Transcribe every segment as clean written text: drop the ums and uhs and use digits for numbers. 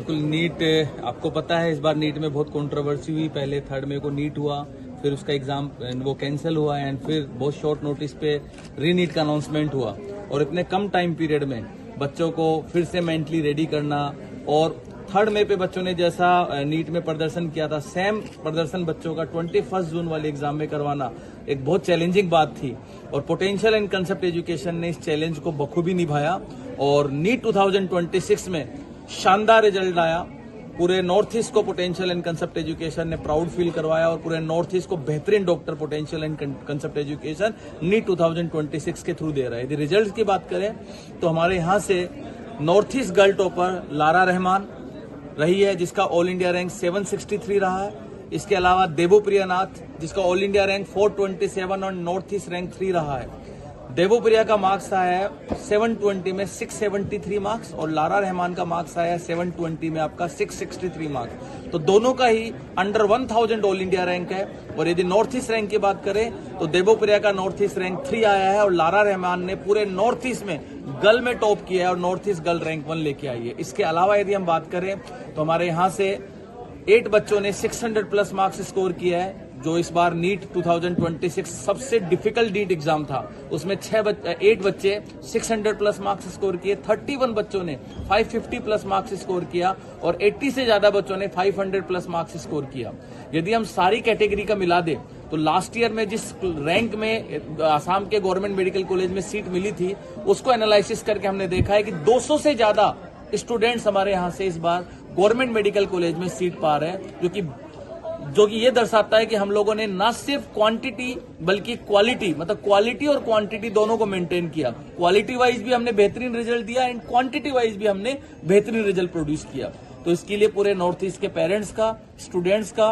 बिल्कुल नीट, आपको पता है इस बार नीट में बहुत कंट्रोवर्सी हुई। पहले 3rd मई को नीट हुआ, फिर उसका एग्जाम वो कैंसिल हुआ एंड फिर बहुत शॉर्ट नोटिस पे रीनीट का अनाउंसमेंट हुआ। और इतने कम टाइम पीरियड में बच्चों को फिर से मेंटली रेडी करना, और 3rd मई पे बच्चों ने जैसा नीट में प्रदर्शन किया था, सेम प्रदर्शन बच्चों का 21 जून वाले एग्जाम में करवाना एक बहुत चैलेंजिंग बात थी। और पोटेंशियल एंड कंसेप्ट एजुकेशन ने इस चैलेंज को बखूबी निभाया और नीट 2026 में शानदार रिजल्ट आया। पूरे नॉर्थ ईस्ट को पोटेंशियल एंड कंसेप्ट एजुकेशन ने प्राउड फील करवाया और पूरे नॉर्थ ईस्ट को बेहतरीन doctor Potential and Concept Education NEET 2026 के थ्रू दे रहा है। यदि रिजल्ट की बात करें तो हमारे यहाँ से north east girl topper Lara Rahman रही है, जिसका ऑल इंडिया रैंक 763 रहा है। इसके अलावा देवप्रिया नाथ, जिसका ऑल इंडिया रैंक 427 और नॉर्थ ईस्ट रैंक 3 रहा है। देवप्रिया का मार्क्स आया है 720 में 673 मार्क्स और लारा रहमान का मार्क्स आया है 720 में आपका 663 मार्क्स। तो दोनों का ही अंडर 1000 ऑल इंडिया रैंक है। और यदि नॉर्थ ईस्ट रैंक की बात करें तो देवप्रिया का नॉर्थ ईस्ट रैंक 3 आया है और लारा रहमान ने पूरे नॉर्थ ईस्ट में गर्ल में टॉप किया है और नॉर्थ ईस्ट गर्ल रैंक 1 लेके आई है। इसके अलावा यदि हम बात करें तो हमारे यहाँ से 8 बच्चों ने 600 प्लस मार्क्स स्कोर किया है, जो इस बार नीट 2026 सबसे डिफिकल्ट नीट एग्जाम था। उसमें 8 बच्चे 600 प्लस मार्क्स स्कोर किए, 31 बच्चों ने 550 प्लस मार्क्स स्कोर किया और 80 से ज्यादा बच्चों ने 500 प्लस मार्क्स स्कोर किया। यदि हम सारी कैटेगरी का मिला दें तो लास्ट ईयर में जिस रैंक में आसाम के गवर्नमेंट मेडिकल कॉलेज में सीट मिली थी, उसको एनालिसिस करके हमने देखा है कि 200 से ज्यादा स्टूडेंट्स हमारे यहाँ से इस बार गवर्नमेंट मेडिकल कॉलेज में सीट पा रहे हैं, जो कि ये दर्शाता है कि हम लोगों ने ना सिर्फ क्वांटिटी बल्कि क्वालिटी, मतलब क्वालिटी और क्वांटिटी दोनों को मेंटेन किया। क्वालिटी वाइज भी हमने बेहतरीन रिजल्ट दिया एंड क्वांटिटी वाइज भी हमने बेहतरीन रिजल्ट प्रोड्यूस किया। तो इसके लिए पूरे नॉर्थ ईस्ट के पेरेंट्स का, स्टूडेंट्स का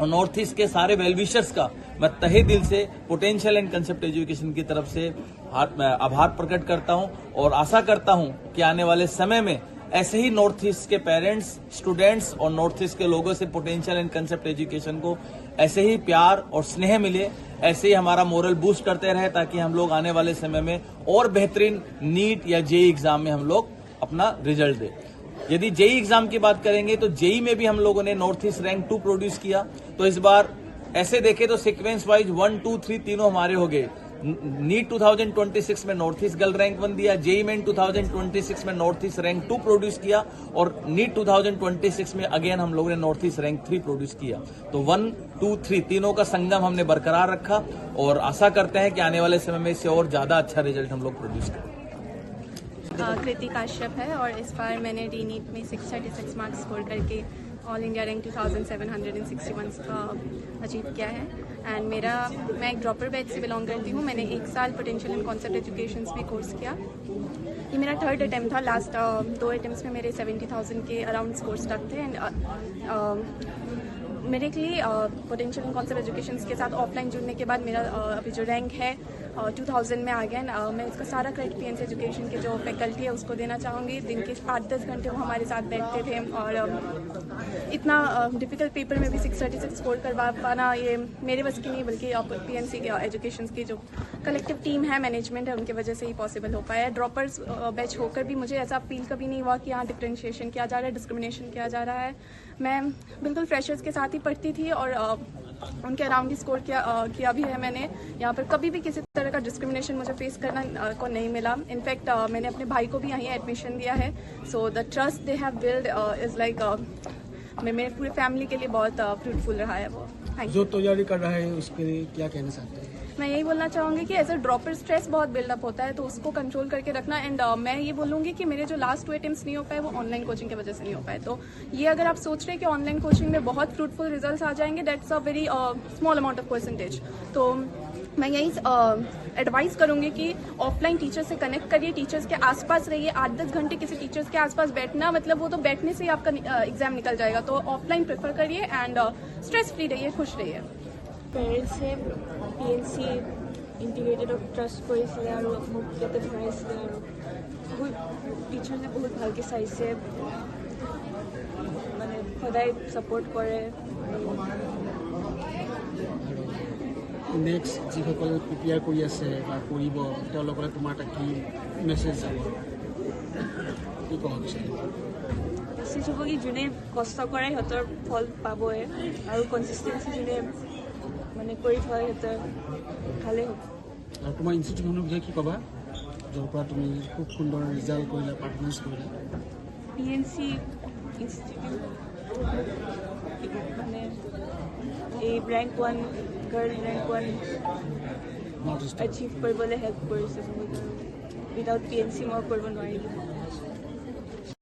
और नॉर्थ ईस्ट के सारे वेलविशर्स का मैं तहे दिल से पोटेंशियल एंड कंसेप्ट एजुकेशन की तरफ से आभार प्रकट करता हूं और आशा करता हूं कि आने वाले समय में ऐसे ही नॉर्थ ईस्ट के पेरेंट्स, स्टूडेंट्स और नॉर्थ ईस्ट के लोगों से पोटेंशियल एंड कंसेप्ट एजुकेशन को ऐसे ही प्यार और स्नेह मिले, ऐसे ही हमारा मोरल बूस्ट करते रहे, ताकि हम लोग आने वाले समय में और बेहतरीन नीट या जेई एग्जाम में हम लोग अपना रिजल्ट दें। यदि जेई एग्जाम की बात करेंगे तो जेई में भी हम लोगों ने नॉर्थ ईस्ट रैंक 2 प्रोड्यूस किया। तो इस बार ऐसे देखें तो सीक्वेंस वाइज 1, 2, 3 तीनों हमारे हो गए। नीट 2026 में नॉर्थ ईस्ट गर्ल रैंक 1 दिया, जेई में 2026 में नॉर्थ ईस्ट रैंक 2 प्रोड्यूस किया और नीट 2026 में अगेन हम लोगों ने नॉर्थ ईस्ट रैंक 3 प्रोड्यूस किया। तो 1, 2, 3 तीनों का संगम हमने बरकरार रखा और आशा करते हैं कि आने वाले समय में इससे और ज्यादा अच्छा रिजल्ट हम लोग प्रोड्यूस करें। कृति काश्यप है और इस बार मैंने डी नीट में 636 मार्क्स स्कोर करके ऑल इंडिया रैंक 2761 का अचीव किया है। एंड मैं एक ड्रॉपर बैच से बिलोंग करती हूँ। मैंने 1 साल पोटेंशियल एंड कॉन्सेप्ट एजुकेशन भी कोर्स किया। ये मेरा 3rd अटैम्प्ट था। लास्ट 2 अटैम्प्ट्स में मेरे 70,000 के अराउंड स्कोर स्टक थे। एंड मेरे के लिए पोटेंशियल एंड कॉन्सेप्ट एजुकेशन के साथ ऑफलाइन जुड़ने के बाद मेरा अभी जो रैंक है 2000 में आ गया। मैं उसका सारा क्रेडिट पीएनसी एजुकेशन के जो फैकल्टी है उसको देना चाहूँगी। दिन के 8-10 घंटे वो हमारे साथ बैठते थे और इतना डिफिकल्ट पेपर में भी 636 स्कोर करवा पाना ये मेरे बस की नहीं, बल्कि पीएनसी के एजुकेशन की जो कलेक्टिव टीम है, मैनेजमेंट है, उनकी वजह से ही पॉसिबल हो पाया है। ड्रॉपर्स बैच होकर भी मुझे ऐसा फील कभी नहीं हुआ कि यहाँ डिफ्रेंशिएशन किया जा रहा है, डिस्क्रिमिनेशन किया जा रहा है। मैं बिल्कुल फ्रेशर्स के साथ ही पढ़ती थी और उनके अराउंड ही स्कोर किया भी है मैंने। यहाँ पर कभी भी किसी तरह का डिस्क्रिमिनेशन मुझे फेस करना को नहीं मिला। इनफैक्ट मैंने अपने भाई को भी यहीं एडमिशन दिया है। So the trust they have build is like मेरे पूरे फैमिली के लिए बहुत फ्रूटफुल रहा है वो। जो तैयारी कर रहा है उसके लिए क्या कहना चाहते हैं? मैं यही बोलना चाहूँगी कि एज अ ड्रॉपर स्ट्रेस बहुत बिल्डअप होता है, तो उसको कंट्रोल करके रखना। एंड मैं ये बोलूँगी कि मेरे जो लास्ट 2 अटेम्प्ट्स नहीं हो पाए वो ऑनलाइन कोचिंग की वजह से नहीं हो पाए। तो ये अगर आप सोच रहे हैं कि ऑनलाइन कोचिंग में बहुत फ्रूटफुल रिजल्ट्स आ जाएंगे, that's a very small amount of percentage. तो मैं यही एडवाइस करूँगी कि ऑफलाइन टीचर से कनेक्ट करिए, टीचर्स के आसपास रहिए। 8-10 घंटे किसी टीचर्स के आसपास बैठना मतलब वो तो बैठने से ही आपका एग्जाम निकल जाएगा। तो ऑफलाइन प्रेफर करिए एंड स्ट्रेस फ्री रहिए, खुश रहिए। पेरेंट्से PNC ইণ্টিগ্ৰেটেডক ট্ৰাষ্ট কৰিছিলে আৰু মোক ইয়াতে ভৰাইছিলে আৰু বহুত টিচাৰ্ছে বহুত ভালকৈ চাইছে, মানে সদায় ছাপোৰ্ট কৰে। নেক্সট যিসকলে প্ৰিপেয়াৰ কৰি আছে বা কৰিব তেওঁলোকলৈ তোমাৰ এটা কি মেছেজ যাব, কি ক'ব বিচাৰিবা? মেছেজ হ'ব কি যোনে কষ্ট কৰে সিহঁতৰ ফল পাবই আৰু কনচিষ্টেঞ্চি যোনে মানে কৰি থয় সিহঁতৰ ভালেই হ'ব। আৰু তোমাৰ ইনষ্টিটিউটখনৰ বিষয়ে কি ক'বা, য'ৰ পৰা তুমি খুব সুন্দৰ ৰিজাল্ট কৰিলা, পাৰফৰ্মেঞ্চ কৰিলা? PNC ইনষ্টিটিউট মানে এই ৰেংক 1 গাৰ্ল ৰেংক 1 নৰ্থ ইষ্ট এচিভ কৰিবলৈ হেল্প কৰিছে বহুত আৰু উইদাউট PNC মই কৰিব নোৱাৰিলোঁ।